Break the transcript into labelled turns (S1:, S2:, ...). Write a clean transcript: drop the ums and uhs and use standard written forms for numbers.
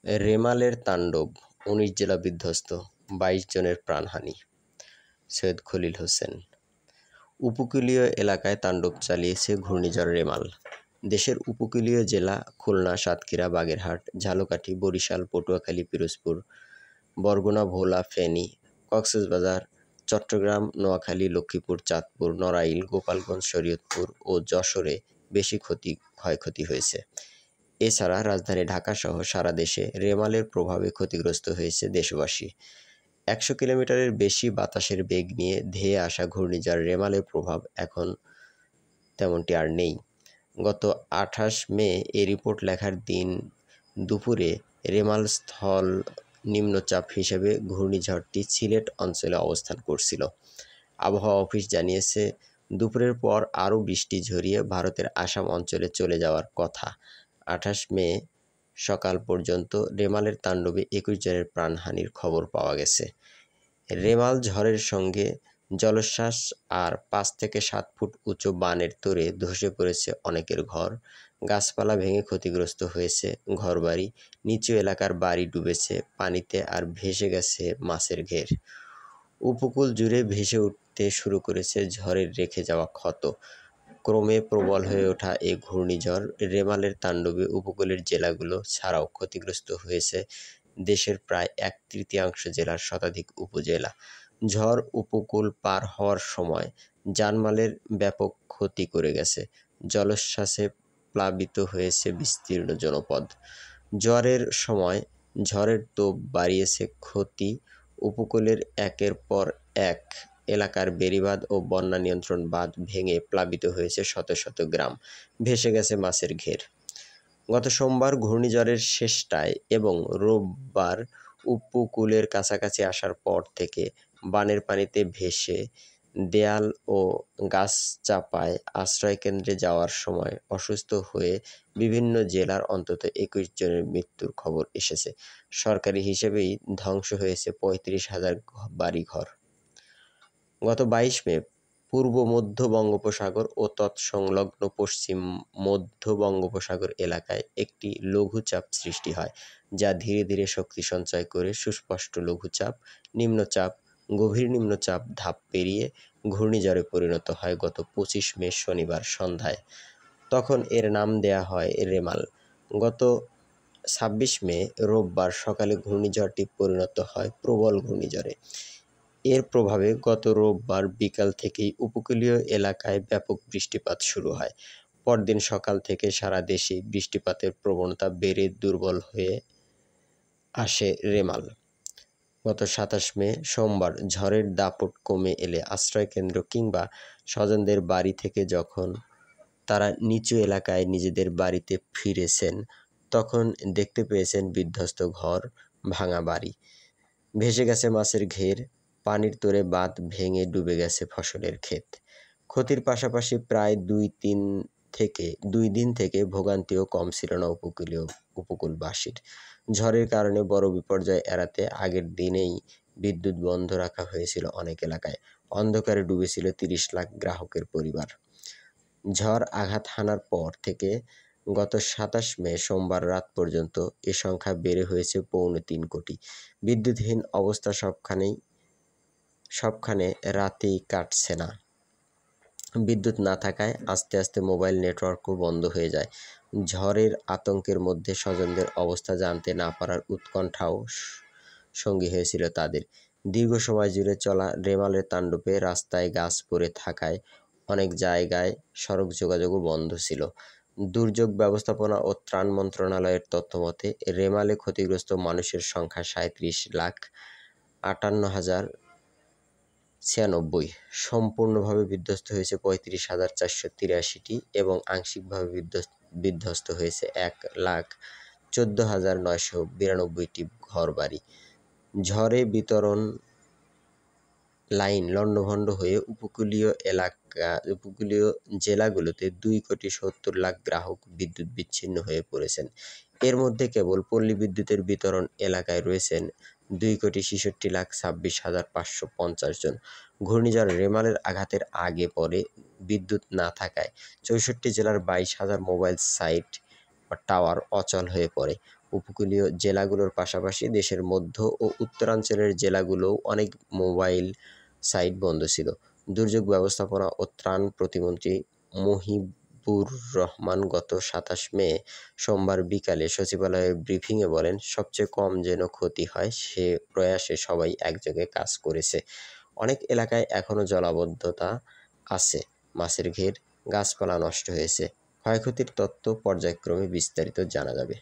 S1: রেমালের তাণ্ডব, ১৯ জেলা বিধ্বস্ত, ২২ জনের প্রাণহানি। সৈয়দ খলিল হোসেন। উপকূলীয় এলাকায় তাণ্ডব চালিয়েছে ঘূর্ণিঝড় রেমাল। দেশের উপকূলীয় জেলা খুলনা, সাতক্ষীরা, বাগেরহাট, ঝালকাঠি, বরিশাল, পটুয়াখালী, পিরোজপুর, বরগুনা, ভোলা, ফেনী, কক্সবাজার, চট্টগ্রাম, নোয়াখালী, লক্ষ্মীপুর, চাঁদপুর, নড়াইল, গোপালগঞ্জ, শরীয়তপুর ও যশোরে বেশি ক্ষয়ক্ষতি হয়েছে। এছাড়া রাজধানী ঢাকাসহ সারা দেশে রেমালের প্রভাবে ক্ষতিগ্রস্ত হয়েছে দেশবাসী। ১০০ কিলোমিটারের বেশি বাতাসের বেগ নিয়ে ধেয়ে আসা ঘূর্ণিঝড় রেমালের প্রভাব এখন তেমনটি আর নেই। গত ২৮ মে এ রিপোর্ট লেখার দিন দুপুরে রেমাল স্থল নিম্নচাপ হিসেবে ঘূর্ণিঝড়টি সিলেট অঞ্চলে অবস্থান করছিল। আবহাওয়া অফিস জানিয়েছে, দুপুরের পর আরও বৃষ্টি ঝরিয়ে ভারতের আসাম অঞ্চলে চলে যাওয়ার কথা। ২৮ মে সকাল পর্যন্ত রেমালের তাণ্ডবে ২১ জনের প্রাণহানির খবর পাওয়া গেছে। রেমাল ঝড়ের সঙ্গে জলোচ্ছ্বাস আর ৫ থেকে ৭ ফুট উঁচু বানের তোড়ে ধসে পড়েছে অনেকের ঘর, গাছপালা ভেঙে ক্ষতিগ্রস্ত হয়েছে ঘরবাড়ি, নিচু এলাকার বাড়ি ডুবেছে পানিতে আর ভেসে গেছে মাছের ঘের। উপকূল জুড়ে ভেসে উঠতে শুরু করেছে ঝড়ের রেখে যাওয়া ক্ষত। ক্রমে প্রবল হয়ে ওঠা এই ঘূর্ণিঝড় রেমালের তাণ্ডবে উপকূলের জেলাগুলো ছাড়াও ক্ষতিগ্রস্ত হয়েছে দেশের প্রায় ১/৩ জেলার শতাধিক উপজেলা। ঝড় উপকূল পার হওয়ার সময় জানমালের ব্যাপক ক্ষতি করে গেছে। জলোচ্ছ্বাসে প্লাবিত হয়েছে বিস্তীর্ণ জনপদ। ঝড়ের সময় ঝড়ের তোপ বাড়িয়েছে ক্ষতি। উপকূলের একের পর এক এলাকার বেড়িবাঁধ ও বন্যা নিয়ন্ত্রণ বাঁধ ভেঙে প্লাবিত হয়েছে শত শত গ্রাম, ভেসে গেছে মাছের ঘের। গত সোমবার ঘূর্ণিঝড়ের শেষটায় এবং রোববার উপকূলের কাছাকাছি আসার পর থেকে বানের পানিতে ভেসে দেয়াল ও গাছচাপায় আশ্রয়কেন্দ্রে যাওয়ার সময় অসুস্থ হয়ে বিভিন্ন জেলার অন্তত ২১ জনের মৃত্যুর খবর এসেছে। সরকারি হিসেবেই ধ্বংস হয়েছে ৩৫,০০০ বাড়িঘর। গত ২২ মে পূর্ব মধ্য বঙ্গোপসাগর ও তৎসংলগ্ন পশ্চিম মধ্য বঙ্গোপসাগর এলাকায় একটি লঘুচাপ সৃষ্টি হয়, যা ধীরে ধীরে শক্তি সঞ্চয় করে সুস্পষ্ট লঘুচাপ, নিম্নচাপ, গভীর নিম্নচাপ ধাপ পেরিয়ে ঘূর্ণিঝড়ে পরিণত হয় গত ২৫ মে শনিবার সন্ধ্যায়। তখন এর নাম দেয়া হয় রেমাল। গত ২৬ মে রোববার সকালে ঘূর্ণিঝড়টি পরিণত হয় প্রবল ঘূর্ণিঝড়ে। এর প্রভাবে গত রোববার বিকাল থেকেই উপকূলীয় এলাকায় ব্যাপক বৃষ্টিপাত শুরু হয়। পরদিন সকাল থেকে সারা দেশেই বৃষ্টিপাতের প্রবণতা বেড়ে দুর্বল হয়ে আসে রেমাল। গত ২৭ মে সোমবার ঝড়ের দাপট কমে এলে আশ্রয়কেন্দ্র কিংবা স্বজনদের বাড়ি থেকে যখন তারা নিচু এলাকায় নিজেদের বাড়িতে ফিরেছেন, তখন দেখতে পেয়েছেন বিধ্বস্ত ঘর, ভাঙা বাড়ি, ভেসে গেছে মাছের ঘের, পানির তোড়ে বাঁধ ভেঙে ডুবে গেছে ফসলের ক্ষেত। ক্ষতির পাশাপাশি প্রায় ২ দিন থেকে ভোগান্তিও কম ছিল না উপকূলবাসীর। ঝড়ের কারণে বড় বিপর্যয় এড়াতে আগের দিনেই বিদ্যুৎ বন্ধ রাখা হয়েছিল অনেক এলাকায়। অন্ধকারে ডুবেছিল ৩০ লাখ গ্রাহকের পরিবার। ঝড় আঘাত হানার পর থেকে গত ২৭ মে সোমবার রাত পর্যন্ত এ সংখ্যা বেড়ে হয়েছে ৩.৫ কোটি। বিদ্যুৎহীন অবস্থা সবখানে রাতেই কাটছে না। বিদ্যুৎ না থাকায় আস্তে আস্তে মোবাইল নেটওয়ার্কও বন্ধ হয়ে যায়। ঝড়ের আতঙ্কের মধ্যে স্বজনদের অবস্থা জানতে না পারার উৎকণ্ঠাও সঙ্গী হয়েছিল তাদের। দীর্ঘ সময় জুড়ে চলা রেমালের তাণ্ডবে রাস্তায় গাছ পড়ে থাকায় অনেক জায়গায় সড়ক যোগাযোগও বন্ধ ছিল। দুর্যোগ ব্যবস্থাপনা ও ত্রাণ মন্ত্রণালয়ের তথ্যমতে রেমালে ক্ষতিগ্রস্ত মানুষের সংখ্যা ৩৭,৫৮,০৯৬। সম্পূর্ণভাবে বিধ্বস্ত হয়েছে ৩৫,৪৮৩টি এবং আংশিকভাবে বিধ্বস্ত হয়েছে ১,১৪,৯৯২টি ঘরবাড়ি। ঝড়ে বিতরণ লাইন লণ্ডভণ্ড হয়ে উপকূলীয় জেলাগুলোতে ২,৭০,০০,০০০ গ্রাহক বিদ্যুৎ বিচ্ছিন্ন হয়ে পড়েছেন। এর মধ্যে কেবল পল্লী বিদ্যুতের বিতরণ এলাকায় রয়েছেন ২,৬৬,২৬,৫৫০ জন। ঘূর্ণিঝড় রেমালের আঘাতের আগে পরে বিদ্যুৎ না থাকায় ৬৪ জেলার ২২,০০০ মোবাইল সাইট বা টাওয়ার অচল হয়ে পড়ে। উপকূলীয় জেলাগুলোর পাশাপাশি দেশের মধ্য ও উত্তরাঞ্চলের জেলাগুলোও অনেক মোবাইল সাইট বন্ধ ছিল। দুর্যোগ ব্যবস্থাপনা ও ত্রাণ প্রতিমন্ত্রী মহিবুর রহমান গত ২৭ মে সোমবার বিকালে সচিবালয়ের ব্রিফিংয়ে বলেন, সবচেয়ে কম যেন ক্ষতি হয় সে প্রয়াসে সবাই একযোগে কাজ করেছে। অনেক এলাকায় এখনও জলাবদ্ধতা আছে, মাছের ঘের, গাছপালা নষ্ট হয়েছে। ক্ষয়ক্ষতির তথ্য পর্যায়ক্রমে বিস্তারিত জানা যাবে।